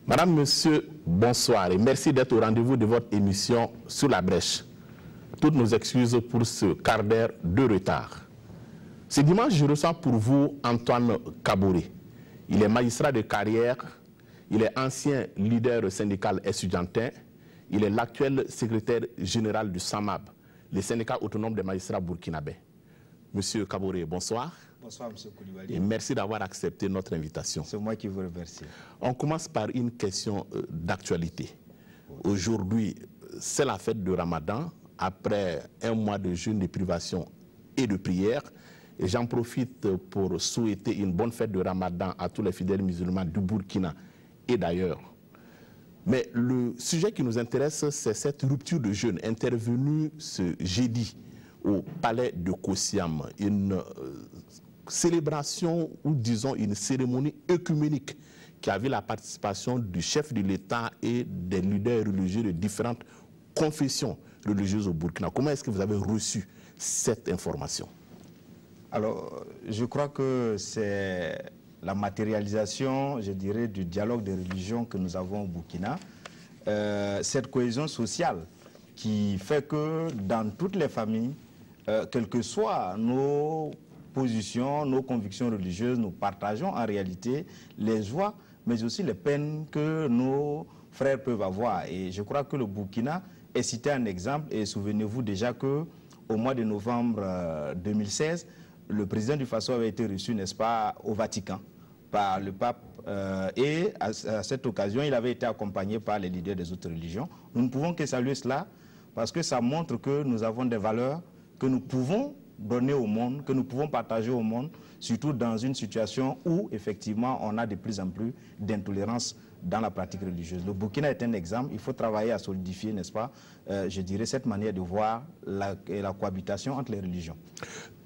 Madame, Monsieur, bonsoir et merci d'être au rendez-vous de votre émission Sur la brèche. Toutes nos excuses pour ce quart d'heure de retard. Ce dimanche, je reçois pour vous Antoine Kaboré. Il est magistrat de carrière, il est ancien leader syndical estudiantin, il est l'actuel secrétaire général du SAMAB, le syndicat autonome des magistrats burkinabés. Monsieur Kaboré, bonsoir. Bonsoir, Monsieur Koulibaly. Et merci d'avoir accepté notre invitation. C'est moi qui vous remercie. On commence par une question d'actualité. Aujourd'hui, c'est la fête de Ramadan, après un mois de jeûne, de privation et de prière. Et j'en profite pour souhaiter une bonne fête de Ramadan à tous les fidèles musulmans du Burkina et d'ailleurs. Mais le sujet qui nous intéresse, c'est cette rupture de jeûne intervenue ce jeudi au palais de Kossiam. Une célébration ou disons une cérémonie œcuménique qui avait la participation du chef de l'État et des leaders religieux de différentes confessions religieuses au Burkina. Comment est-ce que vous avez reçu cette information? Alors, je crois que c'est la matérialisation, je dirais, du dialogue des religions que nous avons au Burkina. Cette cohésion sociale qui fait que dans toutes les familles, quelles que soient nos positions, nos convictions religieuses, nous partageons en réalité les joies, mais aussi les peines que nos frères peuvent avoir. Et je crois que le Burkina est cité un exemple. Et souvenez-vous déjà qu'au mois de novembre 2016, le président du Faso avait été reçu, n'est-ce pas, au Vatican par le pape. Et à cette occasion, il avait été accompagné par les leaders des autres religions. Nous ne pouvons que saluer cela parce que ça montre que nous avons des valeurs que nous pouvons donner au monde, que nous pouvons partager au monde, surtout dans une situation où, effectivement, on a de plus en plus d'intolérance dans la pratique religieuse. Le Burkina est un exemple. Il faut travailler à solidifier, n'est-ce pas, je dirais, cette manière de voir la cohabitation entre les religions.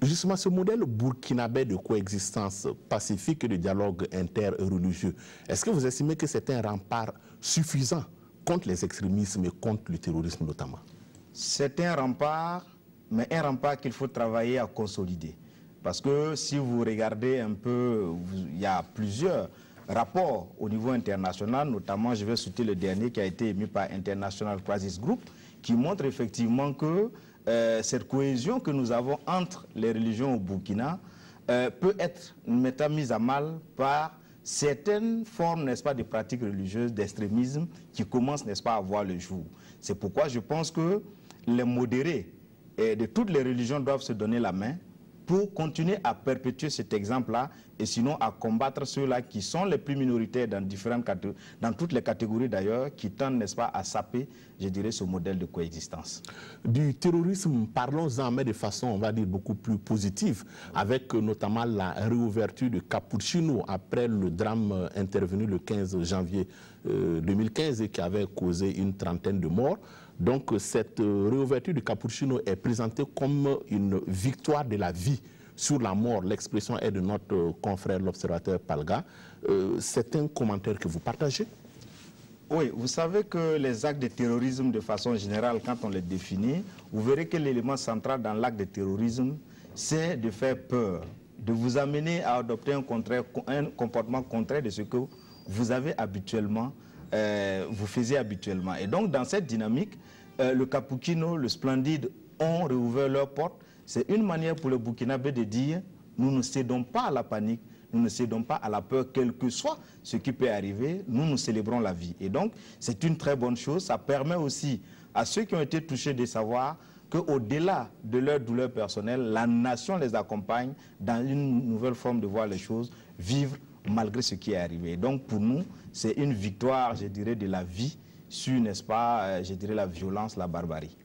Justement, ce modèle burkinabé de coexistence pacifique et de dialogue interreligieux, est-ce que vous estimez que c'est un rempart suffisant contre les extrémismes et contre le terrorisme notamment? C'est un rempart, mais un rempart qu'il faut travailler à consolider. Parce que si vous regardez un peu, il y a plusieurs rapports au niveau international, notamment je vais citer le dernier qui a été émis par International Crisis Group, qui montre effectivement que cette cohésion que nous avons entre les religions au Burkina peut être mise à mal par certaines formes, n'est-ce pas, de pratiques religieuses, d'extrémisme qui commencent, n'est-ce pas, à voir le jour. C'est pourquoi je pense que les modérés de toutes les religions doivent se donner la main pour continuer à perpétuer cet exemple-là et sinon à combattre ceux-là qui sont les plus minoritaires dans toutes les catégories d'ailleurs, qui tendent, n'est-ce pas, à saper, je dirais, ce modèle de coexistence. Du terrorisme, parlons-en, mais de façon, on va dire, beaucoup plus positive, avec notamment la réouverture de Capuchino après le drame intervenu le 15 janvier 2015 et qui avait causé une trentaine de morts. Donc cette réouverture de Capuchino est présentée comme une victoire de la vie sur la mort. L'expression est de notre confrère l'observateur Palga. C'est un commentaire que vous partagez? Oui, vous savez que les actes de terrorisme de façon générale, quand on les définit, vous verrez que l'élément central dans l'acte de terrorisme, c'est de faire peur, de vous amener à adopter un comportement contraire de ce que vous avez habituellement, vous faisiez habituellement. Et donc, dans cette dynamique, le Capuchino, le Splendide ont réouvert leurs portes. C'est une manière pour le Burkinabé de dire nous ne cédons pas à la panique, nous ne cédons pas à la peur, quel que soit ce qui peut arriver, nous célébrons la vie. Et donc, c'est une très bonne chose. Ça permet aussi à ceux qui ont été touchés de savoir qu'au-delà de leur douleur personnelle, la nation les accompagne dans une nouvelle forme de voir les choses, vivre malgré ce qui est arrivé. Et donc, pour nous, c'est une victoire, je dirais, de la vie sur, n'est-ce pas, je dirais, la violence, la barbarie.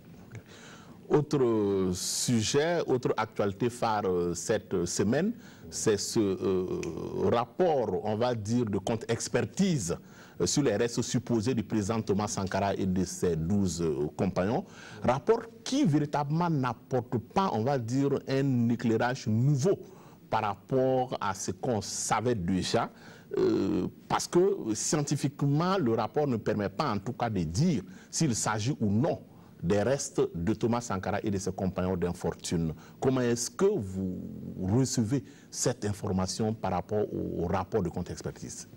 Autre sujet, autre actualité phare cette semaine, c'est ce rapport, on va dire, de contre-expertise sur les restes supposés du président Thomas Sankara et de ses 12 compagnons. Rapport qui véritablement n'apporte pas, on va dire, un éclairage nouveau par rapport à ce qu'on savait déjà, parce que scientifiquement, le rapport ne permet pas en tout cas de dire s'il s'agit ou non des restes de Thomas Sankara et de ses compagnons d'infortune. Comment est-ce que vous recevez cette information par rapport au rapport de contre-expertise?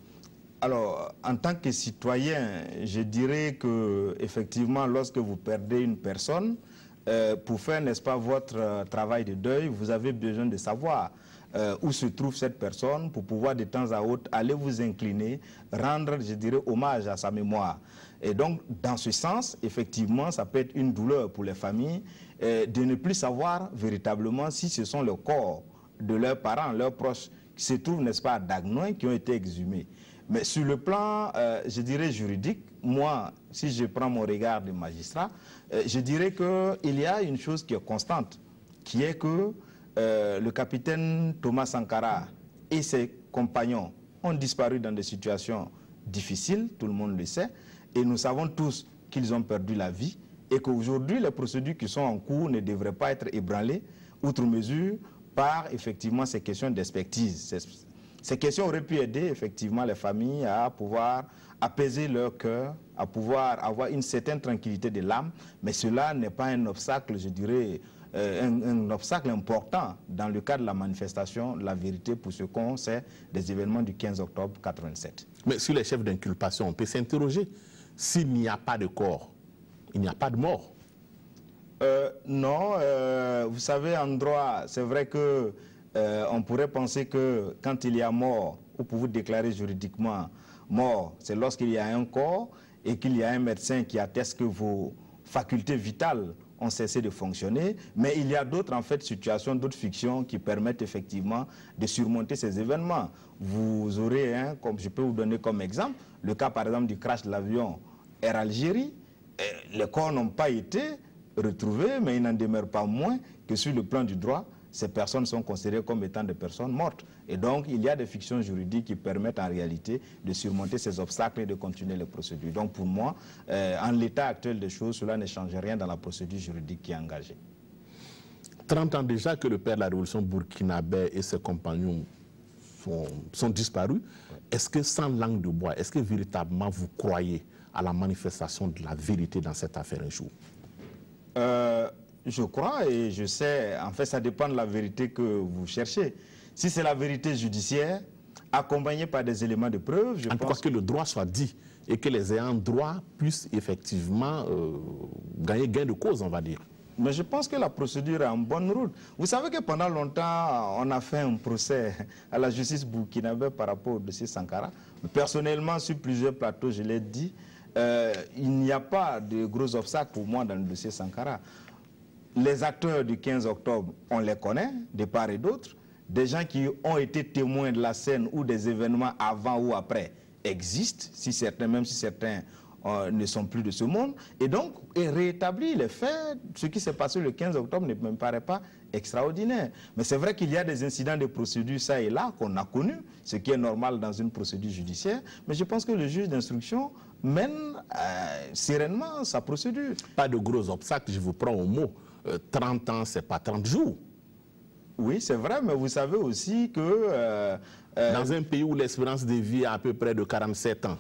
Alors, en tant que citoyen, je dirais que effectivement, lorsque vous perdez une personne, pour faire, n'est-ce pas, votre travail de deuil, vous avez besoin de savoir où se trouve cette personne pour pouvoir de temps à autre aller vous incliner, rendre, je dirais, hommage à sa mémoire. Et donc, dans ce sens, effectivement, ça peut être une douleur pour les familles de ne plus savoir véritablement si ce sont le corps de leurs parents, leurs proches, qui se trouvent, n'est-ce pas, à Dagnoin, qui ont été exhumés. Mais sur le plan, je dirais, juridique, moi, si je prends mon regard de magistrat, je dirais qu'il y a une chose qui est constante, qui est que le capitaine Thomas Sankara et ses compagnons ont disparu dans des situations difficiles, tout le monde le sait, et nous savons tous qu'ils ont perdu la vie, et qu'aujourd'hui, les procédures qui sont en cours ne devraient pas être ébranlées, outre mesure, par effectivement ces questions d'expertise. Ces questions auraient pu aider effectivement les familles à pouvoir apaiser leur cœur, à pouvoir avoir une certaine tranquillité de l'âme, mais cela n'est pas un obstacle, je dirais, un obstacle important dans le cadre de la manifestation de la vérité pour ce qu'on sait des événements du 15 octobre 87. Mais sur les chefs d'inculpation, on peut s'interroger. S'il n'y a pas de corps, il n'y a pas de mort. Non, vous savez, en droit, c'est vrai que on pourrait penser que quand il y a mort, ou pour vous déclarer juridiquement mort, c'est lorsqu'il y a un corps et qu'il y a un médecin qui atteste que vos facultés vitales ont cessé de fonctionner, mais il y a d'autres en fait situations, d'autres fictions qui permettent effectivement de surmonter ces événements. Vous aurez, comme je peux vous donner comme exemple, le cas par exemple du crash de l'avion Air Algérie. Les corps n'ont pas été retrouvés, mais il n'en demeure pas moins que sur le plan du droit, ces personnes sont considérées comme étant des personnes mortes. Et donc, il y a des fictions juridiques qui permettent en réalité de surmonter ces obstacles et de continuer les procédures. Donc, pour moi, en l'état actuel des choses, cela ne change rien dans la procédure juridique qui est engagée. 30 ans déjà que le père de la révolution burkinabé et ses compagnons sont disparus. Est-ce que sans langue de bois, est-ce que véritablement vous croyez à la manifestation de la vérité dans cette affaire un jour? Je crois et je sais, en fait ça dépend de la vérité que vous cherchez. Si c'est la vérité judiciaire, accompagnée par des éléments de preuve, je pense... En tout cas que le droit soit dit et que les ayants droit puissent effectivement gagner gain de cause, on va dire. Mais je pense que la procédure est en bonne route. Vous savez que pendant longtemps, on a fait un procès à la justice burkinabé par rapport au dossier Sankara. Personnellement, sur plusieurs plateaux, je l'ai dit, il n'y a pas de gros obstacles pour moi dans le dossier Sankara. Les acteurs du 15 octobre, on les connaît, de part et d'autre. Des gens qui ont été témoins de la scène ou des événements avant ou après existent, même si certains ne sont plus de ce monde. Et donc, rétablir les faits, ce qui s'est passé le 15 octobre ne me paraît pas extraordinaire. Mais c'est vrai qu'il y a des incidents de procédure ça et là qu'on a connus, ce qui est normal dans une procédure judiciaire. Mais je pense que le juge d'instruction mène sereinement sa procédure. Pas de gros obstacles, je vous prends au mot. 30 ans, c'est pas 30 jours. Oui, c'est vrai, mais vous savez aussi que... dans un pays où l'espérance de vie est à peu près de 47 ans,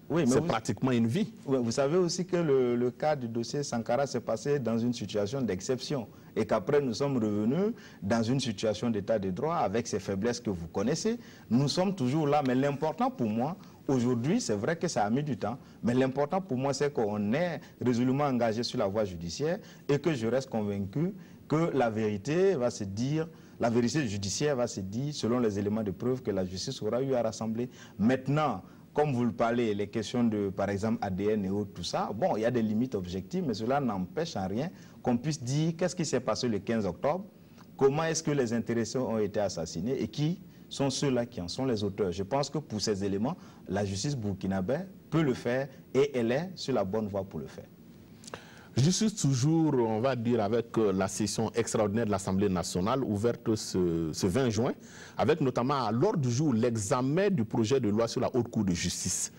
oui, c'est pratiquement une vie. Oui, vous savez aussi que le cas du dossier Sankara s'est passé dans une situation d'exception et qu'après nous sommes revenus dans une situation d'état de droit avec ces faiblesses que vous connaissez. Nous sommes toujours là, mais l'important pour moi, aujourd'hui, c'est vrai que ça a mis du temps, mais l'important pour moi, c'est qu'on est résolument engagé sur la voie judiciaire et que je reste convaincu que la vérité va se dire, la vérité judiciaire va se dire selon les éléments de preuve que la justice aura eu à rassembler. Maintenant, comme vous le parlez, les questions de, par exemple, ADN et autres, tout ça, bon, il y a des limites objectives, mais cela n'empêche en rien qu'on puisse dire qu'est-ce qui s'est passé le 15 octobre, comment est-ce que les intéressés ont été assassinés et qui sont ceux-là qui en sont les auteurs. Je pense que pour ces éléments, la justice burkinabé peut le faire et elle est sur la bonne voie pour le faire. Je suis toujours, on va dire, avec la session extraordinaire de l'Assemblée nationale ouverte ce 20 juin, avec notamment à l'ordre du jour l'examen du projet de loi sur la Haute Cour de justice.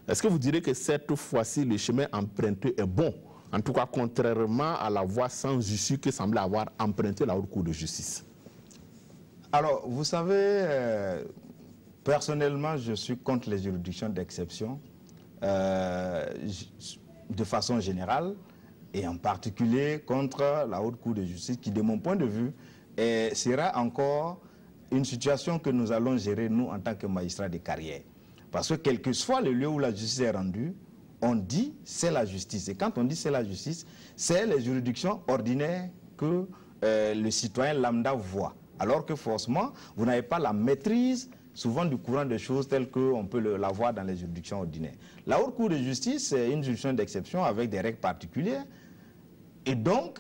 Est-ce que vous direz que cette fois-ci, le chemin emprunté est bon? En tout cas, contrairement à la voie sans issue que semblait avoir emprunté la Haute Cour de justice. Alors, vous savez, personnellement, je suis contre les juridictions d'exception de façon générale, et en particulier contre la Haute Cour de justice qui, de mon point de vue, sera encore une situation que nous allons gérer, nous, en tant que magistrats de carrière. Parce que quel que soit le lieu où la justice est rendue, on dit c'est la justice. Et quand on dit c'est la justice, c'est les juridictions ordinaires que le citoyen lambda voit. Alors que forcément, vous n'avez pas la maîtrise souvent du courant des choses telles qu'on peut la voir dans les juridictions ordinaires. La Haute Cour de justice, c'est une juridiction d'exception avec des règles particulières. Et donc,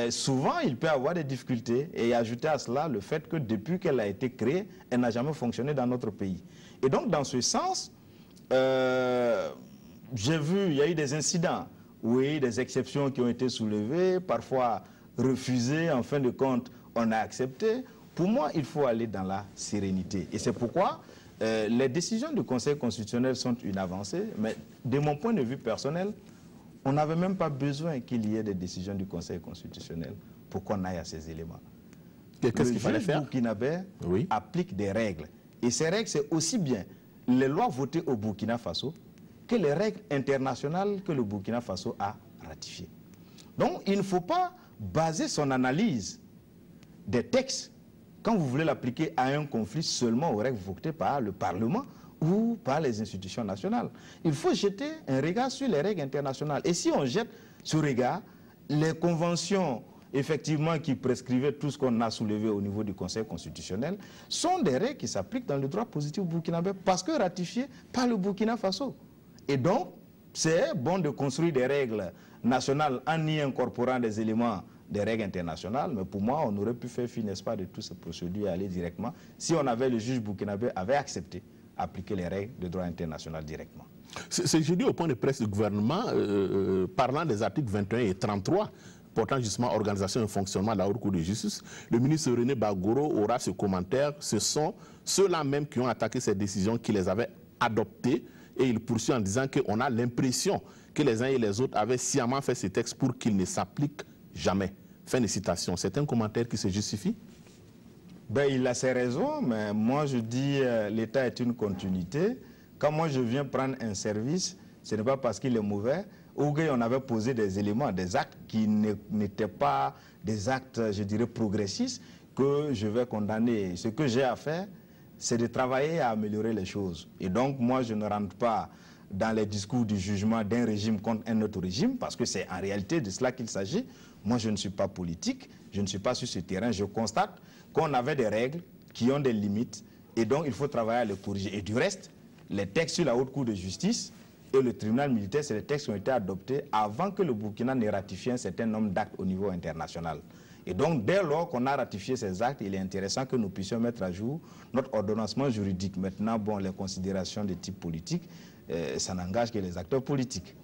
souvent, il peut y avoir des difficultés. Et ajouter à cela le fait que depuis qu'elle a été créée, elle n'a jamais fonctionné dans notre pays. Et donc, dans ce sens, j'ai vu, il y a eu des incidents, oui, des exceptions qui ont été soulevées, parfois refusées, en fin de compte, on a accepté. Pour moi, il faut aller dans la sérénité. Et c'est pourquoi les décisions du Conseil constitutionnel sont une avancée, mais de mon point de vue personnel, on n'avait même pas besoin qu'il y ait des décisions du Conseil constitutionnel pour qu'on aille à ces éléments. Qu'est-ce qu'il fallait faire? Le juge burkinabé applique des règles. Et ces règles, c'est aussi bien les lois votées au Burkina Faso que les règles internationales que le Burkina Faso a ratifiées. Donc, il ne faut pas baser son analyse des textes quand vous voulez l'appliquer à un conflit seulement aux règles votées par le Parlement ou par les institutions nationales. Il faut jeter un regard sur les règles internationales. Et si on jette ce regard, les conventions effectivement qui prescrivaient tout ce qu'on a soulevé au niveau du Conseil constitutionnel sont des règles qui s'appliquent dans le droit positif burkinabé parce que ratifiées par le Burkina Faso. Et donc, c'est bon de construire des règles nationales en y incorporant des éléments des règles internationales, mais pour moi, on aurait pu faire fi, n'est-ce pas, de toutes ces procédures et aller directement, si on avait, le juge burkinabé avait accepté appliquer les règles de droit international directement. C'est jeudi au point de presse du gouvernement, parlant des articles 21 et 33, portant justement organisation et fonctionnement de la Haute Cour de justice, le ministre René Bagoro aura ce commentaire. Ce sont ceux-là même qui ont attaqué ces décisions, qui les avaient adoptées, et il poursuit en disant qu'on a l'impression que les uns et les autres avaient sciemment fait ces textes pour qu'ils ne s'appliquent jamais. Fin de citation. C'est un commentaire qui se justifie? Ben, il a ses raisons, mais moi je dis l'État est une continuité. Quand moi je viens prendre un service, ce n'est pas parce qu'il est mauvais ou qu'on avait posé des éléments, des actes qui n'étaient pas des actes, je dirais, progressistes, que je vais condamner. Ce que j'ai à faire, c'est de travailler à améliorer les choses. Et donc moi je ne rentre pas dans les discours du jugement d'un régime contre un autre régime, parce que c'est en réalité de cela qu'il s'agit. Moi, je ne suis pas politique, je ne suis pas sur ce terrain. Je constate qu'on avait des règles qui ont des limites, et donc il faut travailler à les corriger. Et du reste, les textes sur la Haute Cour de justice et le tribunal militaire, c'est les textes qui ont été adoptés avant que le Burkina n'ait ratifié un certain nombre d'actes au niveau international. Et donc, dès lors qu'on a ratifié ces actes, il est intéressant que nous puissions mettre à jour notre ordonnancement juridique. Maintenant, bon, les considérations de type politique, ça n'engage que les acteurs politiques.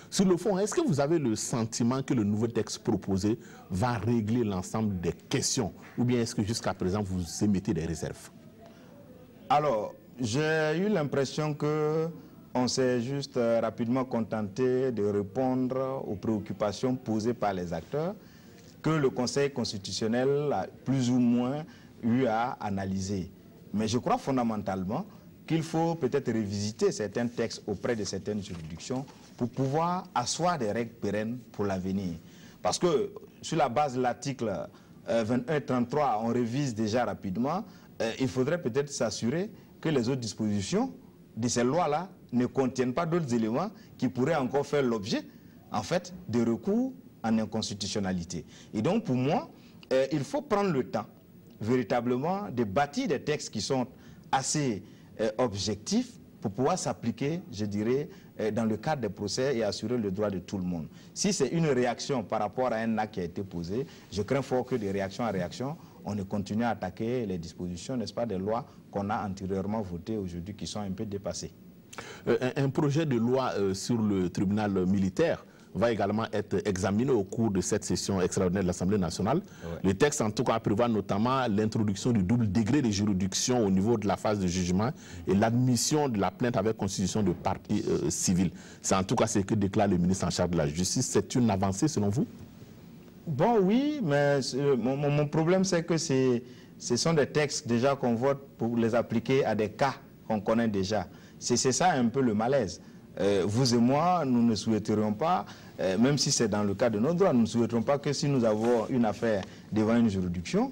Sur le fond, est-ce que vous avez le sentiment que le nouveau texte proposé va régler l'ensemble des questions? Ou bien est-ce que jusqu'à présent, vous émettez des réserves? Alors, j'ai eu l'impression qu'on s'est juste rapidement contenté de répondre aux préoccupations posées par les acteurs que le Conseil constitutionnel a plus ou moins eu à analyser. Mais je crois fondamentalement qu'il faut peut-être révisiter certains textes auprès de certaines juridictions pour pouvoir asseoir des règles pérennes pour l'avenir. Parce que sur la base de l'article 21-33, on révise déjà rapidement, il faudrait peut-être s'assurer que les autres dispositions de ces lois-là ne contiennent pas d'autres éléments qui pourraient encore faire l'objet, en fait, de recours en inconstitutionnalité. Et donc, pour moi, il faut prendre le temps, véritablement, de bâtir des textes qui sont assez objectifs pour pouvoir s'appliquer, je dirais, dans le cadre des procès et assurer le droit de tout le monde. Si c'est une réaction par rapport à un acte qui a été posé, je crains fort que de réaction en réaction, on ne continue à attaquer les dispositions, n'est-ce pas, des lois qu'on a antérieurement votées aujourd'hui qui sont un peu dépassées. Un projet de loi sur le tribunal militaire va également être examiné au cours de cette session extraordinaire de l'Assemblée nationale. Ouais. Le texte, en tout cas, prévoit notamment l'introduction du double degré de juridiction au niveau de la phase de jugement et l'admission de la plainte avec constitution de partie civile. C'est en tout cas ce que déclare le ministre en charge de la Justice. C'est une avancée selon vous? Bon, oui, mais mon problème, c'est que ce sont des textes déjà qu'on vote pour les appliquer à des cas qu'on connaît déjà. C'est ça un peu le malaise. vous et moi, nous ne souhaiterions pas, même si c'est dans le cas de nos droits, nous ne souhaiterions pas que si nous avons une affaire devant une juridiction,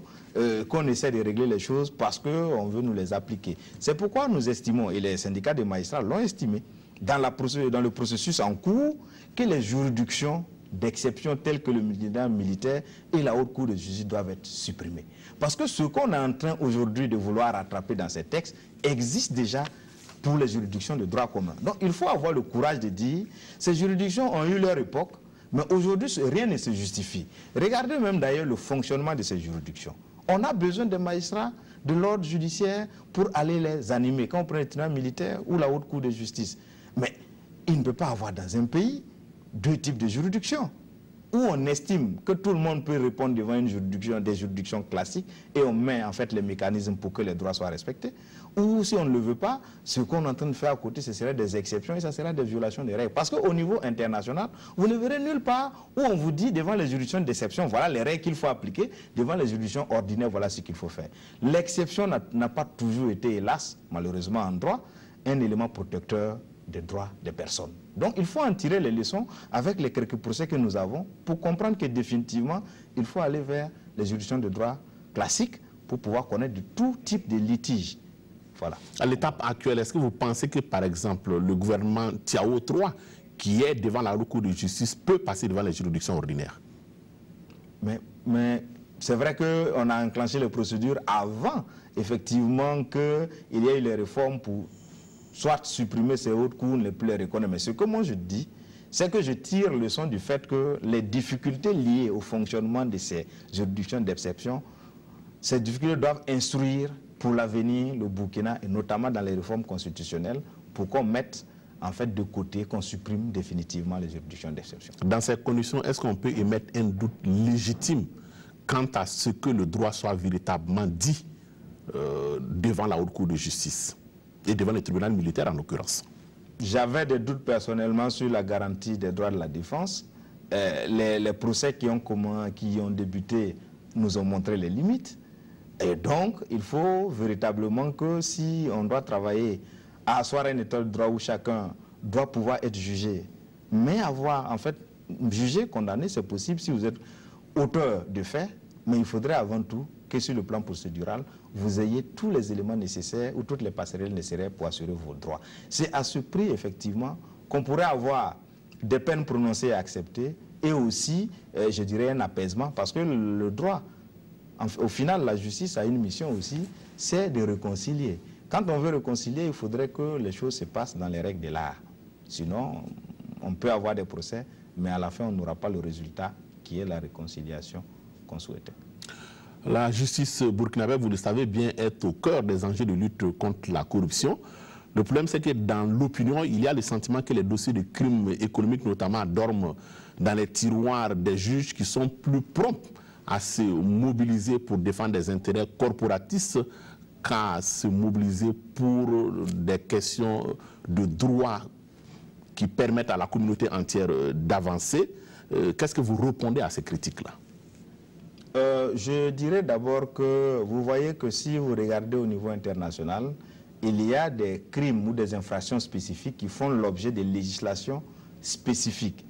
qu'on essaie de régler les choses parce qu'on veut nous les appliquer. C'est pourquoi nous estimons, et les syndicats des magistrats l'ont estimé, dans le processus en cours, que les juridictions d'exception telles que le tribunal militaire et la haute cour de justice doivent être supprimées. Parce que ce qu'on est en train aujourd'hui de vouloir rattraper dans ces textes existe déjà pour les juridictions de droit commun. Donc il faut avoir le courage de dire, ces juridictions ont eu leur époque, mais aujourd'hui rien ne se justifie. Regardez même d'ailleurs le fonctionnement de ces juridictions. On a besoin des magistrats de l'ordre judiciaire pour aller les animer, quand on prend le tribunal militaire ou la haute cour de justice. Mais il ne peut pas avoir dans un pays deux types de juridictions, où on estime que tout le monde peut répondre devant une juridiction, des juridictions classiques, et on met en fait les mécanismes pour que les droits soient respectés, ou si on ne le veut pas, ce qu'on est en train de faire à côté, ce serait des exceptions et ça serait des violations des règles. Parce qu'au niveau international, vous ne verrez nulle part où on vous dit devant les juridictions d'exception, voilà les règles qu'il faut appliquer, devant les juridictions ordinaires, voilà ce qu'il faut faire. L'exception n'a pas toujours été, hélas, malheureusement en droit, un élément protecteur des droits des personnes. Donc il faut en tirer les leçons avec les quelques procès que nous avons pour comprendre que définitivement, il faut aller vers les juridictions de droit classiques pour pouvoir connaître de tout type de litiges. Voilà. À l'étape actuelle, est-ce que vous pensez que, par exemple, le gouvernement Tiao III, qui est devant la haute cour de justice, peut passer devant les juridictions ordinaires? Mais c'est vrai qu'on a enclenché les procédures avant, effectivement, qu'il y ait eu les réformes pour soit supprimer ces hautes cours, ne plus les reconnaître. Mais ce que moi je dis, c'est que je tire leçon du fait que les difficultés liées au fonctionnement de ces juridictions d'exception, ces difficultés doivent instruire pour l'avenir le Burkina, et notamment dans les réformes constitutionnelles, pour qu'on mette en fait de côté, qu'on supprime définitivement les juridictions d'exception. Dans ces conditions, est-ce qu'on peut émettre un doute légitime quant à ce que le droit soit véritablement dit devant la haute cour de justice et devant le tribunal militaire en l'occurrence? J'avais des doutes personnellement sur la garantie des droits de la défense. Les procès qui ont débuté nous ont montré les limites. Et donc, il faut véritablement que si on doit travailler à asseoir un état de droit où chacun doit pouvoir être jugé, mais avoir, en fait, jugé, condamné, c'est possible si vous êtes auteur de faits, mais il faudrait avant tout que sur le plan procédural, vous ayez tous les éléments nécessaires ou toutes les passerelles nécessaires pour assurer vos droits. C'est à ce prix, effectivement, qu'on pourrait avoir des peines prononcées et acceptées et aussi, je dirais, un apaisement, parce que le droit, au final, la justice a une mission aussi, c'est de réconcilier. Quand on veut réconcilier, il faudrait que les choses se passent dans les règles de l'art. Sinon, on peut avoir des procès, mais à la fin, on n'aura pas le résultat qui est la réconciliation qu'on souhaitait. La justice burkinabé, vous le savez bien, est au cœur des enjeux de lutte contre la corruption. Le problème, c'est que dans l'opinion, il y a le sentiment que les dossiers de crimes économiques, notamment, dorment dans les tiroirs des juges qui sont plus prompts à se mobiliser pour défendre des intérêts corporatistes qu'à se mobiliser pour des questions de droit qui permettent à la communauté entière d'avancer. Qu'est-ce que vous répondez à ces critiques-là? Je dirais d'abord que vous voyez que si vous regardez au niveau international, il y a des crimes ou des infractions spécifiques qui font l'objet de législations spécifiques.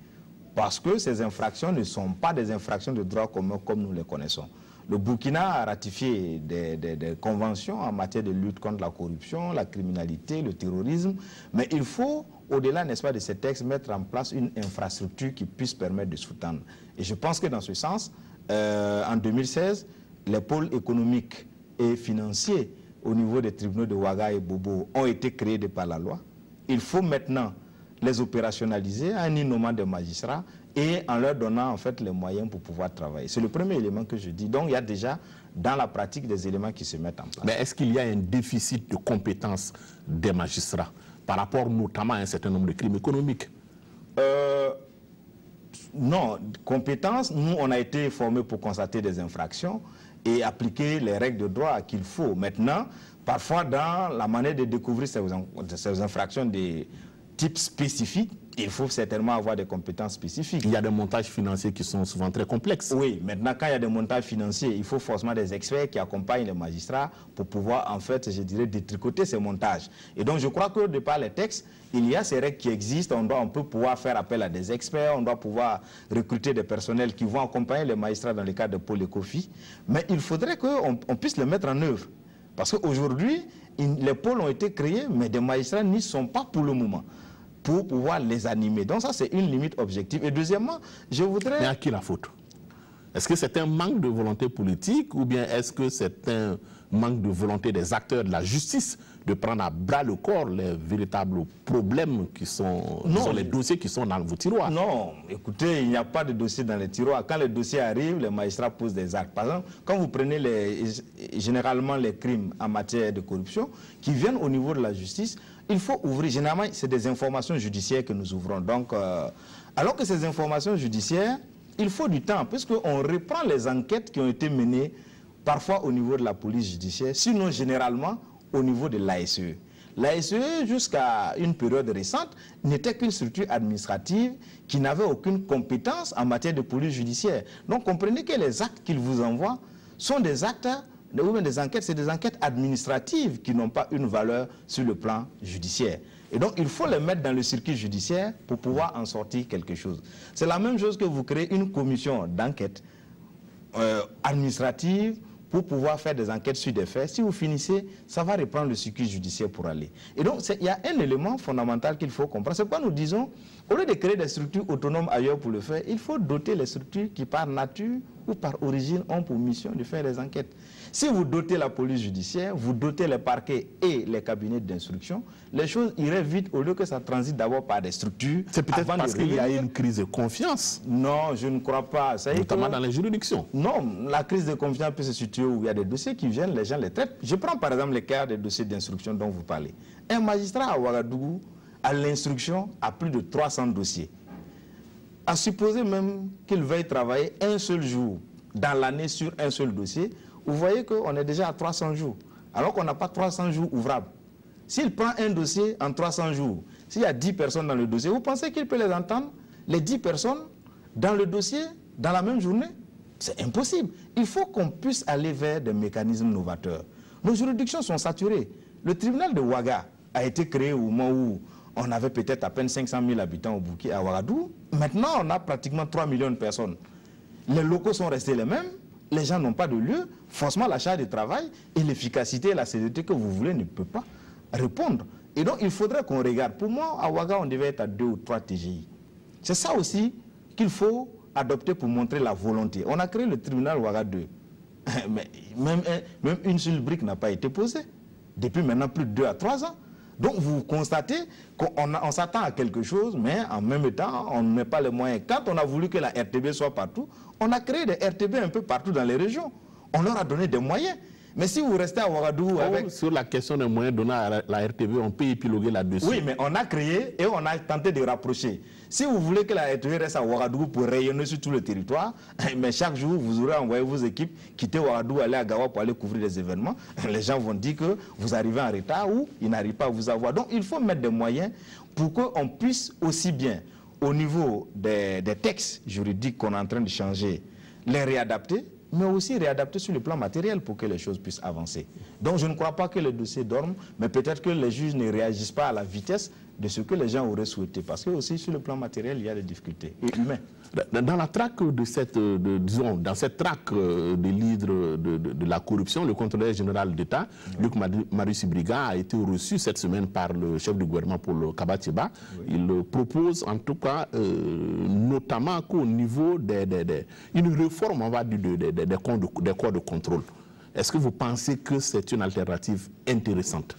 Parce que ces infractions ne sont pas des infractions de droit commun comme nous les connaissons. Le Burkina a ratifié des conventions en matière de lutte contre la corruption, la criminalité, le terrorisme, mais il faut, au-delà, n'est-ce pas, de ces textes, mettre en place une infrastructure qui puisse permettre de sous-tendre. Et je pense que dans ce sens, en 2016, les pôles économiques et financiers au niveau des tribunaux de Ouaga et Bobo ont été créés par la loi. Il faut maintenant les opérationnaliser en y nommant des magistrats et en leur donnant en fait les moyens pour pouvoir travailler. C'est le premier élément que je dis. Donc il y a déjà dans la pratique des éléments qui se mettent en place. Mais est-ce qu'il y a un déficit de compétences des magistrats par rapport notamment à un certain nombre de crimes économiques? Non, compétences, nous on a été formés pour constater des infractions et appliquer les règles de droit qu'il faut. Maintenant, parfois dans la manière de découvrir ces infractions de type spécifique, il faut certainement avoir des compétences spécifiques. Il y a des montages financiers qui sont souvent très complexes. Oui, maintenant, quand il y a des montages financiers, il faut forcément des experts qui accompagnent les magistrats pour pouvoir, en fait, je dirais, détricoter ces montages. Et donc, je crois que de par les textes, il y a ces règles qui existent. On peut pouvoir faire appel à des experts, on doit pouvoir recruter des personnels qui vont accompagner les magistrats dans le cadre de pôles ECOFI. Mais il faudrait qu'on puisse le mettre en œuvre. Parce qu'aujourd'hui, les pôles ont été créés, mais des magistrats n'y sont pas pour le moment, pour pouvoir les animer. Donc ça, c'est une limite objective. Et deuxièmement, je voudrais... Mais à qui la faute? Est-ce que c'est un manque de volonté politique ou bien est-ce que c'est un manque de volonté des acteurs de la justice de prendre à bras le corps les véritables problèmes qui sont, les dossiers qui sont dans vos tiroirs? Non, écoutez, il n'y a pas de dossier dans les tiroirs. Quand les dossiers arrivent, les magistrats posent des actes. Par exemple, quand vous prenez généralement les crimes en matière de corruption qui viennent au niveau de la justice, il faut ouvrir. Généralement, c'est des informations judiciaires que nous ouvrons. Donc, alors que ces informations judiciaires, il faut du temps, puisqu'on reprend les enquêtes qui ont été menées parfois au niveau de la police judiciaire, sinon généralement au niveau de l'ASE. L'ASE, jusqu'à une période récente, n'était qu'une structure administrative qui n'avait aucune compétence en matière de police judiciaire. Donc comprenez que les actes qu'ils vous envoient sont des actes, ou même des enquêtes, c'est des enquêtes administratives qui n'ont pas une valeur sur le plan judiciaire. Et donc il faut les mettre dans le circuit judiciaire pour pouvoir en sortir quelque chose. C'est la même chose que vous créez une commission d'enquête administrative pour pouvoir faire des enquêtes sur des faits. Si vous finissez, ça va reprendre le circuit judiciaire pour aller. Et donc, il y a un élément fondamental qu'il faut comprendre. C'est pourquoi nous disons, au lieu de créer des structures autonomes ailleurs pour le faire, il faut doter les structures qui, par nature ou par origine, ont pour mission de faire des enquêtes. Si vous dotez la police judiciaire, vous dotez les parquets et les cabinets d'instruction, les choses iraient vite au lieu que ça transite d'abord par des structures. C'est peut-être parce qu'il y a une crise de confiance. Non, je ne crois pas. Notamment dans les juridictions. Non, la crise de confiance peut se situer où il y a des dossiers qui viennent, les gens les traitent. Je prends par exemple les cas des dossiers d'instruction dont vous parlez. Un magistrat à Ouagadougou, à l'instruction, a plus de 300 dossiers. À supposer même qu'il veuille travailler un seul jour dans l'année sur un seul dossier, vous voyez qu'on est déjà à 300 jours, alors qu'on n'a pas 300 jours ouvrables. S'il prend un dossier en 300 jours, s'il y a 10 personnes dans le dossier, vous pensez qu'il peut les entendre, les 10 personnes, dans le dossier, dans la même journée? C'est impossible. Il faut qu'on puisse aller vers des mécanismes novateurs. Nos juridictions sont saturées. Le tribunal de Ouaga a été créé au moment où on avait peut-être à peine 500 000 habitants au Bouquet, à Ouagadougou. Maintenant, on a pratiquement 3 millions de personnes. Les locaux sont restés les mêmes. Les gens n'ont pas de lieu. Forcément, la charge de travail et l'efficacité et la sécurité que vous voulez ne peut pas répondre. Et donc, il faudrait qu'on regarde. Pour moi, à Ouaga, on devait être à 2 ou 3 TGI. C'est ça aussi qu'il faut adopter pour montrer la volonté. On a créé le tribunal Ouaga 2. Mais même une seule brique n'a pas été posée. Depuis maintenant plus de 2 à 3 ans. Donc vous constatez qu'on s'attend à quelque chose, mais en même temps, on ne met pas les moyens. Quand on a voulu que la RTB soit partout, on a créé des RTB un peu partout dans les régions. On leur a donné des moyens. Mais si vous restez à Ouagadougou avec... Sur la question des moyens donnés à la RTB, on peut épiloguer là-dessus. Oui, mais on a créé et on a tenté de rapprocher. Si vous voulez que la RTB reste à Ouagadougou pour rayonner sur tout le territoire, mais chaque jour, vous aurez envoyé vos équipes quitter Ouagadougou, aller à Gawa pour aller couvrir des événements. Les gens vont dire que vous arrivez en retard ou ils n'arrivent pas à vous avoir. Donc, il faut mettre des moyens pour qu'on puisse aussi bien, au niveau des textes juridiques qu'on est en train de changer, les réadapter, mais aussi réadapter sur le plan matériel pour que les choses puissent avancer. Donc je ne crois pas que les dossiers dorment, mais peut-être que les juges ne réagissent pas à la vitesse de ce que les gens auraient souhaité. Parce que aussi sur le plan matériel, il y a des difficultés humaines. Dans la traque de cette, disons, dans cette traque des leaders de la corruption, le contrôleur général d'État, Luc Marius Ibriga, a été reçu cette semaine par le chef du gouvernement Paul Kabatieba. Oui. Il propose en tout cas, notamment qu'au niveau une réforme, on va dire, des corps de contrôle. Est-ce que vous pensez que c'est une alternative intéressante?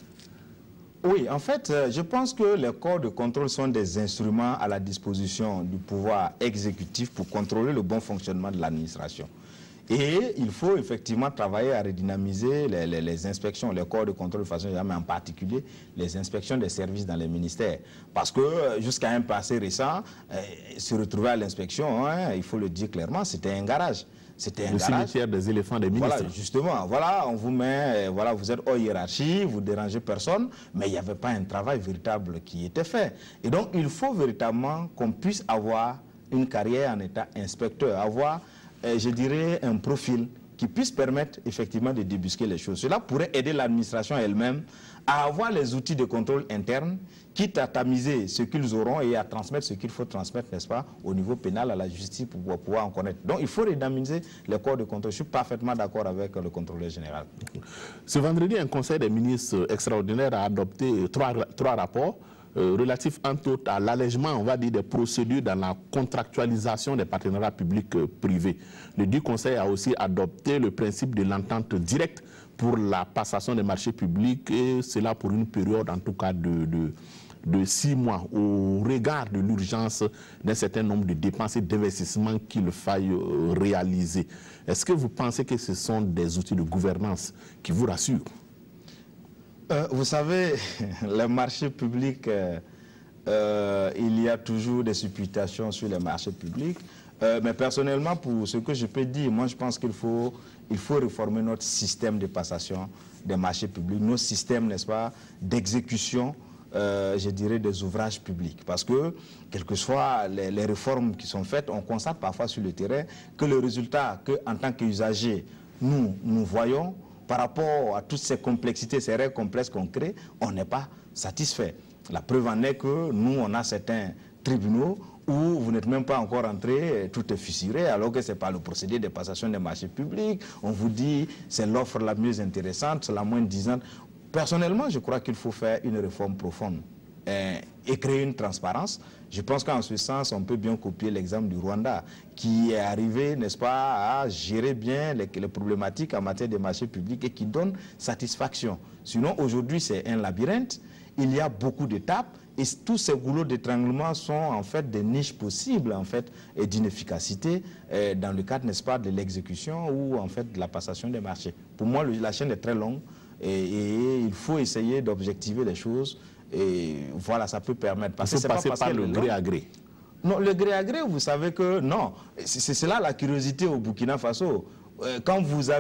Oui, en fait, je pense que les corps de contrôle sont des instruments à la disposition du pouvoir exécutif pour contrôler le bon fonctionnement de l'administration. Et il faut effectivement travailler à redynamiser les inspections, les corps de contrôle de façon générale, mais en particulier les inspections des services dans les ministères. Parce que jusqu'à un passé récent, se retrouver à l'inspection, hein, il faut le dire clairement, c'était un garage. C'était un garage. Le cimetière des éléphants des ministres. Voilà, justement, voilà, on vous met, voilà, vous êtes hors hiérarchie, vous ne dérangez personne, mais il n'y avait pas un travail véritable qui était fait. Et donc, il faut véritablement qu'on puisse avoir une carrière en état inspecteur, avoir, je dirais, un profil qui puisse permettre effectivement de débusquer les choses. Cela pourrait aider l'administration elle-même à avoir les outils de contrôle interne, quitte à tamiser ce qu'ils auront et à transmettre ce qu'il faut transmettre, n'est-ce pas, au niveau pénal, à la justice pour pouvoir en connaître. Donc il faut redynamiser les corps de contrôle. Je suis parfaitement d'accord avec le contrôleur général. Ce vendredi, un conseil des ministres extraordinaire a adopté trois rapports relatifs entre autres à l'allègement, on va dire, des procédures dans la contractualisation des partenariats publics-privés. Le dit conseil a aussi adopté le principe de l'entente directe pour la passation des marchés publics, et cela pour une période en tout cas de 6 mois, au regard de l'urgence d'un certain nombre de dépenses et d'investissements qu'il faille réaliser. Est-ce que vous pensez que ce sont des outils de gouvernance qui vous rassurent? Vous savez, les marchés publics, il y a toujours des supputations sur les marchés publics. Mais personnellement, pour ce que je peux dire, moi je pense qu'il faut réformer notre système de passation des marchés publics, nos systèmes, n'est-ce pas, d'exécution, je dirais, des ouvrages publics. Parce que, quelles que soient les réformes qui sont faites, on constate parfois sur le terrain que le résultat qu'en tant qu'usagers, nous voyons, par rapport à toutes ces complexités, ces règles complexes qu'on crée, on n'est pas satisfait. La preuve en est que nous, on a certains tribunaux où vous n'êtes même pas encore entré, tout est fissuré, alors que ce n'est pas le procédé de passation des marchés publics. On vous dit c'est l'offre la mieux intéressante, c'est la moins disante. Personnellement, je crois qu'il faut faire une réforme profonde et créer une transparence. Je pense qu'en ce sens, on peut bien copier l'exemple du Rwanda, qui est arrivé, n'est-ce pas, à gérer bien les problématiques en matière de marchés publics et qui donne satisfaction. Sinon, aujourd'hui, c'est un labyrinthe. Il y a beaucoup d'étapes et tous ces goulots d'étranglement sont en fait des niches possibles en fait et d'inefficacité dans le cadre, n'est-ce pas, de l'exécution ou en fait de la passation des marchés. Pour moi, la chaîne est très longue et il faut essayer d'objectiver les choses. Et voilà, ça peut permettre. Parce que c'est pas par le gré à gré. Non, le gré à gré, vous savez que non. C'est là la curiosité au Burkina Faso. Quand vous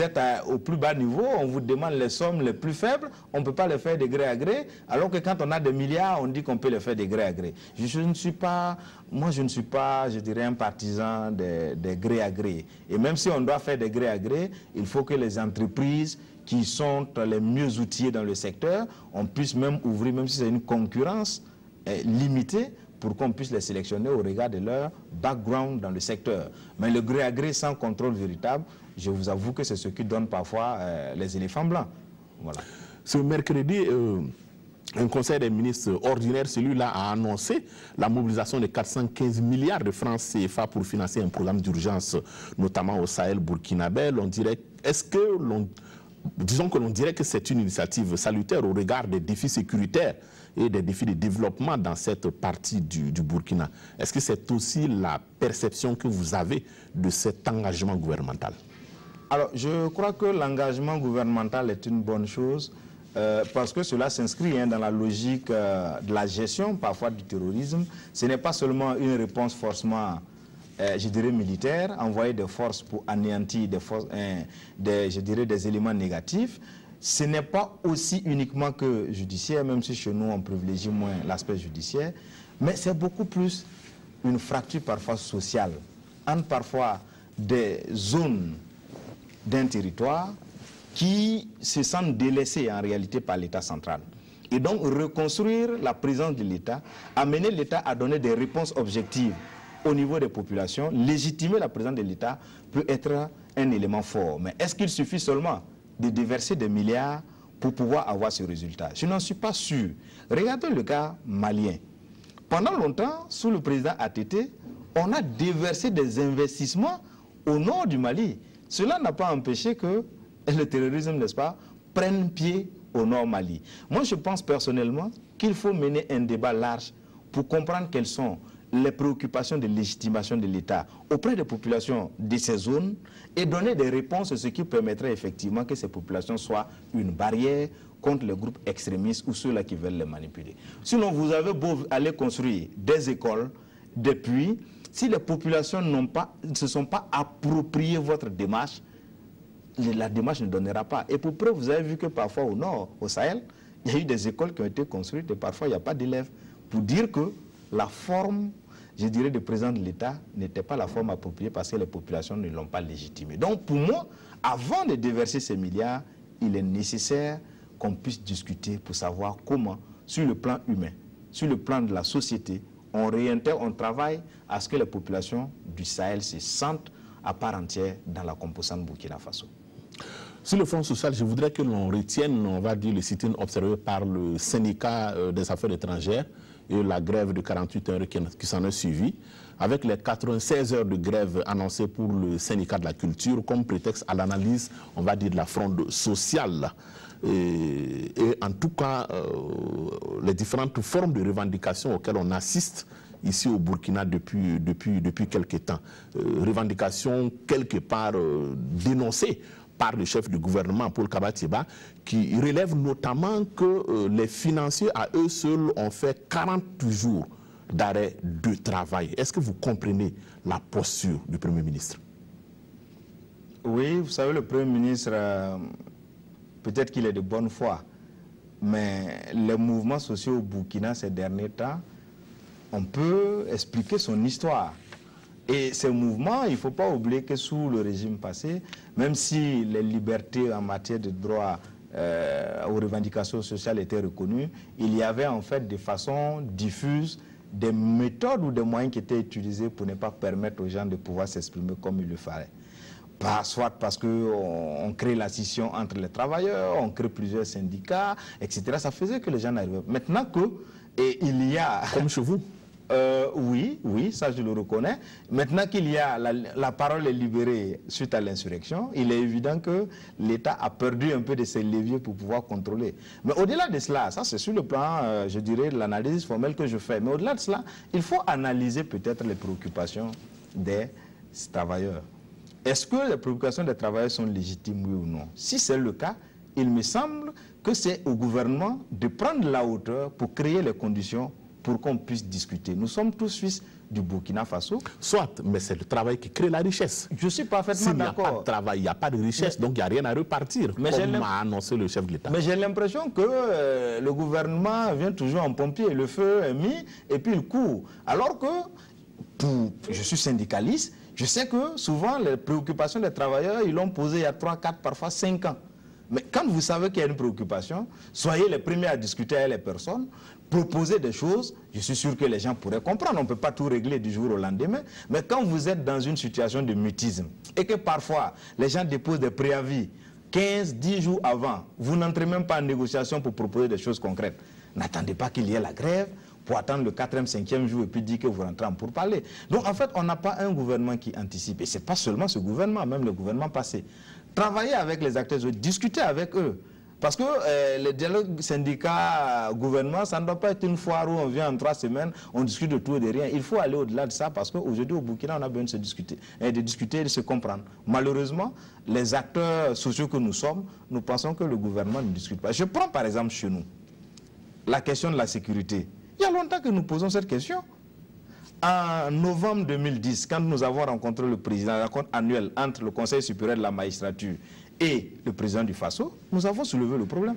êtes au plus bas niveau, on vous demande les sommes les plus faibles, on ne peut pas les faire de gré à gré, alors que quand on a des milliards, on dit qu'on peut les faire de gré à gré. Je ne suis pas, je dirais, un partisan des gré à gré. Et même si on doit faire des gré à gré, il faut que les entreprises qui sont les mieux outillés dans le secteur, on puisse même ouvrir, même si c'est une concurrence limitée, pour qu'on puisse les sélectionner au regard de leur background dans le secteur. Mais le gré à gré sans contrôle véritable, je vous avoue que c'est ce qui donne parfois les éléphants blancs. Voilà. Ce mercredi, un conseil des ministres ordinaire, celui-là, a annoncé la mobilisation de 415 milliards de francs CFA pour financer un programme d'urgence, notamment au Sahel burkinabé. On dirait, disons que l'on dirait que c'est une initiative salutaire au regard des défis sécuritaires et des défis de développement dans cette partie du Burkina. Est-ce que c'est aussi la perception que vous avez de cet engagement gouvernemental? Alors, je crois que l'engagement gouvernemental est une bonne chose parce que cela s'inscrit dans la logique de la gestion parfois du terrorisme. Ce n'est pas seulement une réponse forcément je dirais militaire, envoyer des forces pour anéantir des éléments négatifs. Ce n'est pas aussi uniquement que judiciaire, même si chez nous on privilégie moins l'aspect judiciaire, mais c'est beaucoup plus une fracture parfois sociale entre parfois des zones d'un territoire qui se sentent délaissées en réalité par l'État central. Et donc reconstruire la présence de l'État, amener l'État à donner des réponses objectives au niveau des populations, légitimer la présence de l'État peut être un élément fort. Mais est-ce qu'il suffit seulement de déverser des milliards pour pouvoir avoir ce résultat? Je n'en suis pas sûr. Regardez le cas malien. Pendant longtemps, sous le président ATT, on a déversé des investissements au nord du Mali. Cela n'a pas empêché que le terrorisme, n'est-ce pas, prenne pied au nord Mali. Moi, je pense personnellement qu'il faut mener un débat large pour comprendre quels sont les préoccupations de légitimation de l'État auprès des populations de ces zones et donner des réponses, ce qui permettrait effectivement que ces populations soient une barrière contre les groupes extrémistes ou ceux-là qui veulent les manipuler. Sinon, vous avez beau aller construire des écoles, des puits, si les populations ne se sont pas appropriées votre démarche, la démarche ne donnera pas. Et pour preuve, vous avez vu que parfois au nord, au Sahel, il y a eu des écoles qui ont été construites et parfois il n'y a pas d'élèves. Pour dire que la forme, je dirais, de président de l'État n'était pas la forme appropriée parce que les populations ne l'ont pas légitimée. Donc pour moi, avant de déverser ces milliards, il est nécessaire qu'on puisse discuter pour savoir comment, sur le plan humain, sur le plan de la société, on travaille à ce que les populations du Sahel se sentent à part entière dans la composante Burkina Faso. Sur le front social, je voudrais que l'on retienne, on va dire, le sit-in observé par le syndicat des affaires étrangères et la grève de 48 heures qui s'en est suivie, avec les 96 heures de grève annoncées pour le syndicat de la culture comme prétexte à l'analyse, on va dire, de la fronde sociale. Et en tout cas, les différentes formes de revendications auxquelles on assiste ici au Burkina depuis quelques temps. Revendications quelque part dénoncées par le chef du gouvernement, Paul Kabatiba, qui relève notamment que les financiers à eux seuls ont fait 40 jours d'arrêt de travail. Est-ce que vous comprenez la posture du Premier ministre? Oui, vous savez, le Premier ministre, peut-être qu'il est de bonne foi, mais les mouvements sociaux au Burkina ces derniers temps, on peut expliquer son histoire. Et ces mouvements, il ne faut pas oublier que sous le régime passé, même si les libertés en matière de droit aux revendications sociales étaient reconnues, il y avait en fait de façon diffuse des méthodes ou des moyens qui étaient utilisés pour ne pas permettre aux gens de pouvoir s'exprimer comme il le fallait. Soit parce qu'on crée la scission entre les travailleurs, on crée plusieurs syndicats, etc. Ça faisait que les gens n'arrivaient pas. Maintenant il y a... Comme chez vous? Oui, ça je le reconnais. Maintenant qu'il y a la parole est libérée suite à l'insurrection, il est évident que l'État a perdu un peu de ses leviers pour pouvoir contrôler. Mais au-delà de cela, ça c'est sur le plan, je dirais, de l'analyse formelle que je fais. Mais au-delà de cela, il faut analyser peut-être les préoccupations des travailleurs. Est-ce que les préoccupations des travailleurs sont légitimes, oui ou non? Si c'est le cas, il me semble que c'est au gouvernement de prendre la hauteur pour créer les conditions pour qu'on puisse discuter. Nous sommes tous fils du Burkina Faso. Soit, mais c'est le travail qui crée la richesse. Je suis parfaitement d'accord. S'il n'y a pas de travail, il n'y a pas de richesse, donc il n'y a rien à repartir, comme a annoncé le chef de l'État. Mais j'ai l'impression que le gouvernement vient toujours en pompier, le feu est mis et puis il court. Alors que, je suis syndicaliste, je sais que souvent les préoccupations des travailleurs, ils l'ont posé il y a 3, 4, parfois 5 ans. Mais quand vous savez qu'il y a une préoccupation, soyez les premiers à discuter avec les personnes, proposer des choses, je suis sûr que les gens pourraient comprendre. On ne peut pas tout régler du jour au lendemain. Mais quand vous êtes dans une situation de mutisme et que parfois les gens déposent des préavis 15, 10 jours avant, vous n'entrez même pas en négociation pour proposer des choses concrètes. N'attendez pas qu'il y ait la grève pour attendre le 4e, 5e jour et puis dire que vous rentrez en pourparlers. Donc en fait, on n'a pas un gouvernement qui anticipe. Et ce n'est pas seulement ce gouvernement, même le gouvernement passé. Travailler avec les acteurs, discuter avec eux. Parce que le dialogue syndicat-gouvernement, ça ne doit pas être une foire où on vient en 3 semaines, on discute de tout et de rien. Il faut aller au-delà de ça parce qu'aujourd'hui au Burkina, on a besoin de se discuter, et de se comprendre. Malheureusement, les acteurs sociaux que nous sommes, nous pensons que le gouvernement ne discute pas. Je prends par exemple chez nous la question de la sécurité. Il y a longtemps que nous posons cette question. En novembre 2010, quand nous avons rencontré le président, la rencontre annuelle entre le Conseil supérieur de la magistrature et le président du Faso, nous avons soulevé le problème.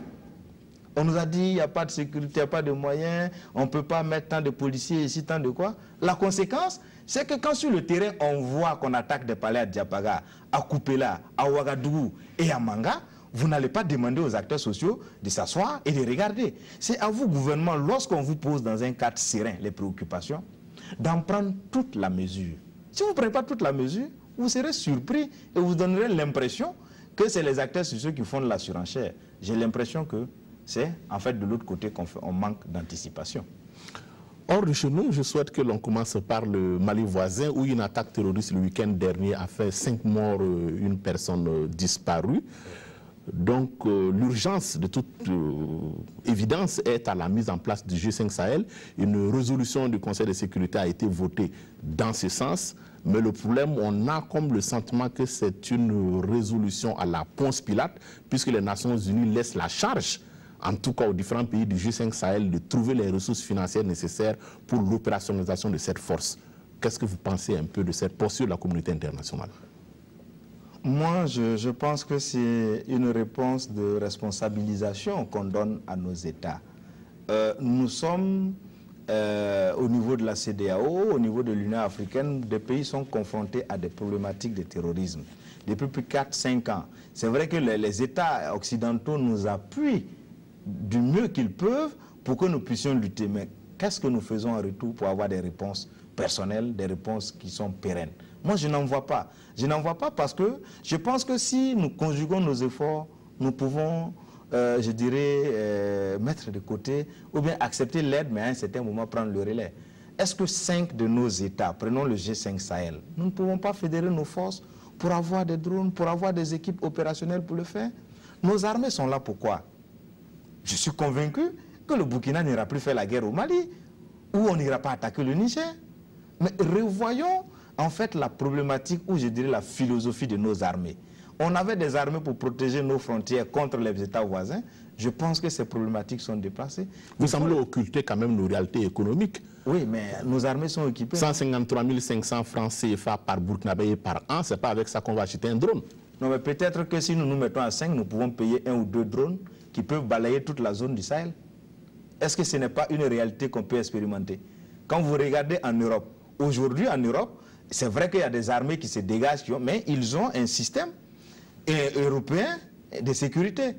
On nous a dit, il n'y a pas de sécurité, il n'y a pas de moyens, on ne peut pas mettre tant de policiers ici, tant de quoi. La conséquence, c'est que quand sur le terrain, on voit qu'on attaque des palais à Diapaga, à Kupela, à Ouagadougou et à Manga, vous n'allez pas demander aux acteurs sociaux de s'asseoir et de regarder. C'est à vous, gouvernement, lorsqu'on vous pose dans un cadre serein les préoccupations, d'en prendre toute la mesure. Si vous ne prenez pas toute la mesure, vous serez surpris et vous donnerez l'impression que c'est les acteurs sociaux qui font de la surenchère. J'ai l'impression que c'est en fait de l'autre côté qu'on manque d'anticipation. Hors de chez nous, je souhaite que l'on commence par le Mali voisin où une attaque terroriste le week-end dernier a fait 5 morts, une personne disparue. Donc l'urgence de toute évidence est à la mise en place du G5 Sahel. Une résolution du Conseil de sécurité a été votée dans ce sens. Mais le problème, on a comme le sentiment que c'est une résolution à la Ponce Pilate, puisque les Nations Unies laissent la charge, en tout cas aux différents pays du G5 Sahel, de trouver les ressources financières nécessaires pour l'opérationnalisation de cette force. Qu'est-ce que vous pensez un peu de cette posture de la communauté internationale? Moi, je pense que c'est une réponse de responsabilisation qu'on donne à nos États. Nous sommes, au niveau de la CEDEAO, au niveau de l'Union africaine, des pays sont confrontés à des problématiques de terrorisme depuis plus de 4-5 ans. C'est vrai que les États occidentaux nous appuient du mieux qu'ils peuvent pour que nous puissions lutter. Mais qu'est-ce que nous faisons en retour pour avoir des réponses personnelles, des réponses qui sont pérennes? Moi, je n'en vois pas. Je n'en vois pas parce que je pense que si nous conjuguons nos efforts, nous pouvons, je dirais, mettre de côté ou bien accepter l'aide, mais à un certain moment prendre le relais. Est-ce que 5 de nos États, prenons le G5 Sahel, nous ne pouvons pas fédérer nos forces pour avoir des drones, pour avoir des équipes opérationnelles pour le faire? Nos armées sont là pourquoi? Je suis convaincu que le Burkina n'ira plus faire la guerre au Mali, ou on n'ira pas attaquer le Niger. Mais revoyons en fait la problématique, ou je dirais la philosophie de nos armées. On avait des armées pour protéger nos frontières contre les États voisins. Je pense que ces problématiques sont déplacées. Vous semblez occulter quand même nos réalités économiques. Oui, mais nos armées sont équipées. 153 500 francs CFA par Burkinabé par an, c'est pas avec ça qu'on va acheter un drone. Non, mais peut-être que si nous nous mettons à 5, nous pouvons payer 1 ou 2 drones qui peuvent balayer toute la zone du Sahel. Est-ce que ce n'est pas une réalité qu'on peut expérimenter? Quand vous regardez en Europe, aujourd'hui en Europe, c'est vrai qu'il y a des armées qui se dégagent, mais ils ont un système européen de sécurité.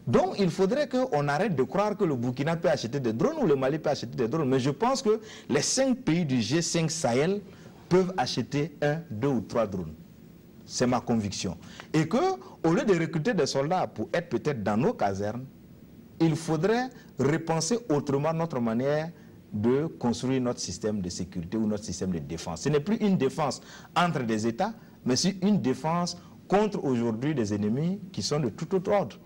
Donc il faudrait qu'on arrête de croire que le Burkina peut acheter des drones ou le Mali peut acheter des drones. Mais je pense que les 5 pays du G5 Sahel peuvent acheter 1, 2 ou 3 drones. C'est ma conviction. Et qu'au lieu de recruter des soldats pour être peut-être dans nos casernes, il faudrait repenser autrement notre manière de construire notre système de sécurité ou notre système de défense. Ce n'est plus une défense entre des États, mais c'est une défense contre aujourd'hui des ennemis qui sont de tout autre ordre.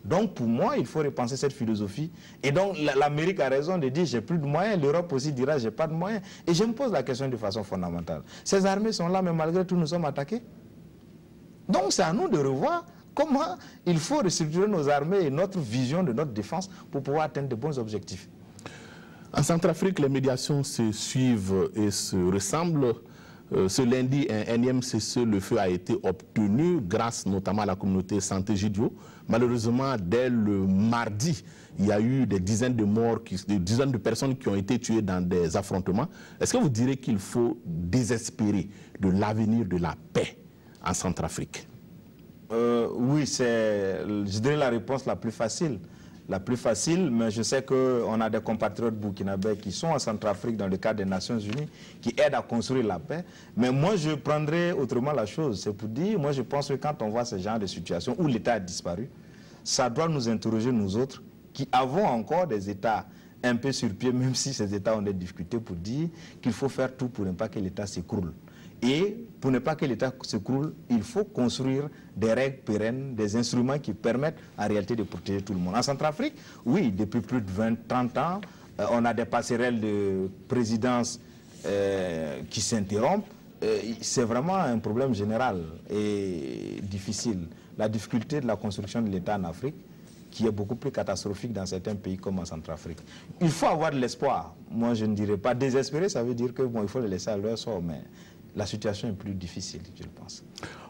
Donc pour moi, il faut repenser cette philosophie. Et donc l'Amérique a raison de dire j'ai plus de moyens, l'Europe aussi dira j'ai pas de moyens. Et je me pose la question de façon fondamentale. Ces armées sont là, mais malgré tout nous sommes attaqués. Donc c'est à nous de revoir comment il faut restructurer nos armées et notre vision de notre défense pour pouvoir atteindre de bons objectifs. En Centrafrique, les médiations se suivent et se ressemblent. Ce lundi, un énième cessez-le-feu a été obtenu grâce notamment à la communauté Santé Gidio. Malheureusement, dès le mardi, il y a eu des dizaines de morts, des dizaines de personnes qui ont été tuées dans des affrontements. Est-ce que vous direz qu'il faut désespérer de l'avenir de la paix en Centrafrique? Oui, c'est, je dirais, la réponse la plus facile. La plus facile, mais je sais qu'on a des compatriotes burkinabés qui sont en Centrafrique dans le cadre des Nations Unies, qui aident à construire la paix. Mais moi, je prendrais autrement la chose. C'est pour dire, moi, je pense que quand on voit ce genre de situation où l'État a disparu, ça doit nous interroger, nous autres, qui avons encore des États un peu sur pied, même si ces États ont des difficultés, pour dire qu'il faut faire tout pour ne pas que l'État s'écroule. Et pour ne pas que l'État s'écroule, il faut construire des règles pérennes, des instruments qui permettent en réalité de protéger tout le monde. En Centrafrique, oui, depuis plus de 20-30 ans, on a des passerelles de présidence qui s'interrompent. C'est vraiment un problème général et difficile. La difficulté de la construction de l'État en Afrique, qui est beaucoup plus catastrophique dans certains pays comme en Centrafrique. Il faut avoir de l'espoir. Moi, je ne dirais pas désespérer, ça veut dire que bon, il faut les laisser à leur sort, mais la situation est plus difficile, je le pense.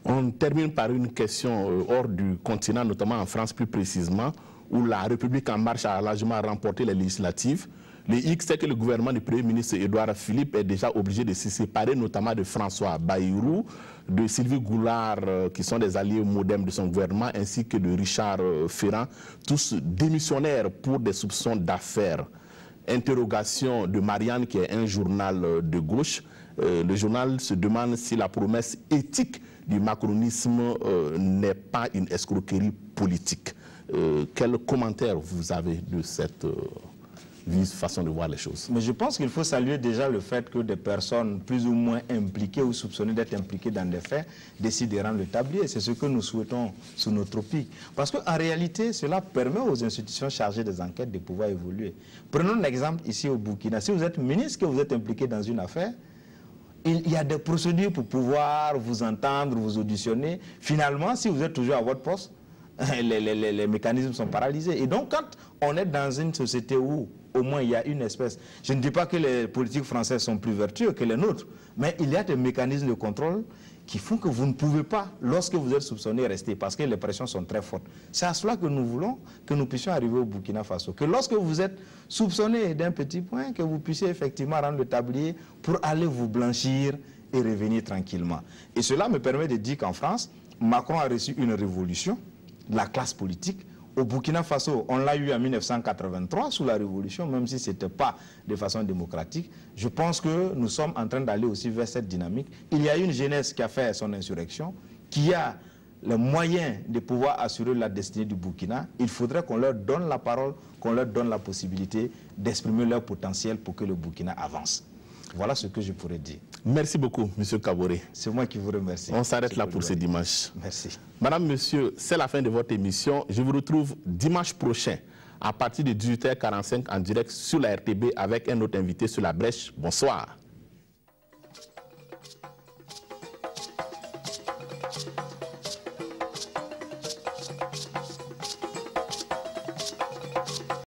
On termine par une question hors du continent, notamment en France plus précisément, où la République en marche a largement remporté les législatives. Le X, c'est que le gouvernement du Premier ministre Édouard Philippe est déjà obligé de se séparer, notamment de François Bayrou, de Sylvie Goulard, qui sont des alliés modernes de son gouvernement, ainsi que de Richard Ferrand, tous démissionnaires pour des soupçons d'affaires. Interrogation de Marianne, qui est un journal de gauche. Le journal se demande si la promesse éthique du macronisme n'est pas une escroquerie politique. Quel commentaire vous avez de cette façon de voir les choses. Mais je pense qu'il faut saluer déjà le fait que des personnes plus ou moins impliquées ou soupçonnées d'être impliquées dans des faits décident de rendre le tablier. C'est ce que nous souhaitons sous nos tropiques. Parce qu'en réalité, cela permet aux institutions chargées des enquêtes de pouvoir évoluer. Prenons l'exemple ici au Burkina. Si vous êtes ministre, que vous êtes impliqué dans une affaire, il y a des procédures pour pouvoir vous entendre, vous auditionner. Finalement, si vous êtes toujours à votre poste, les mécanismes sont paralysés. Et donc, quand on est dans une société où au moins il y a une espèce, je ne dis pas que les politiques françaises sont plus vertueux que les nôtres, mais il y a des mécanismes de contrôle qui font que vous ne pouvez pas, lorsque vous êtes soupçonné, rester, parce que les pressions sont très fortes. C'est à cela que nous voulons que nous puissions arriver au Burkina Faso. Que lorsque vous êtes soupçonné d'un petit point, que vous puissiez effectivement rendre le tablier pour aller vous blanchir et revenir tranquillement. Et cela me permet de dire qu'en France, Macron a reçu une révolution de la classe politique. Au Burkina Faso, on l'a eu en 1983 sous la révolution, même si ce n'était pas de façon démocratique. Je pense que nous sommes en train d'aller aussi vers cette dynamique. Il y a une jeunesse qui a fait son insurrection, qui a les moyens de pouvoir assurer la destinée du Burkina. Il faudrait qu'on leur donne la parole, qu'on leur donne la possibilité d'exprimer leur potentiel pour que le Burkina avance. Voilà ce que je pourrais dire. Merci beaucoup, M. Kaboré. C'est moi qui vous remercie. On s'arrête là pour ce dimanche. Merci. Madame, Monsieur, c'est la fin de votre émission. Je vous retrouve dimanche prochain à partir de 18h45 en direct sur la RTB avec un autre invité sur la brèche. Bonsoir.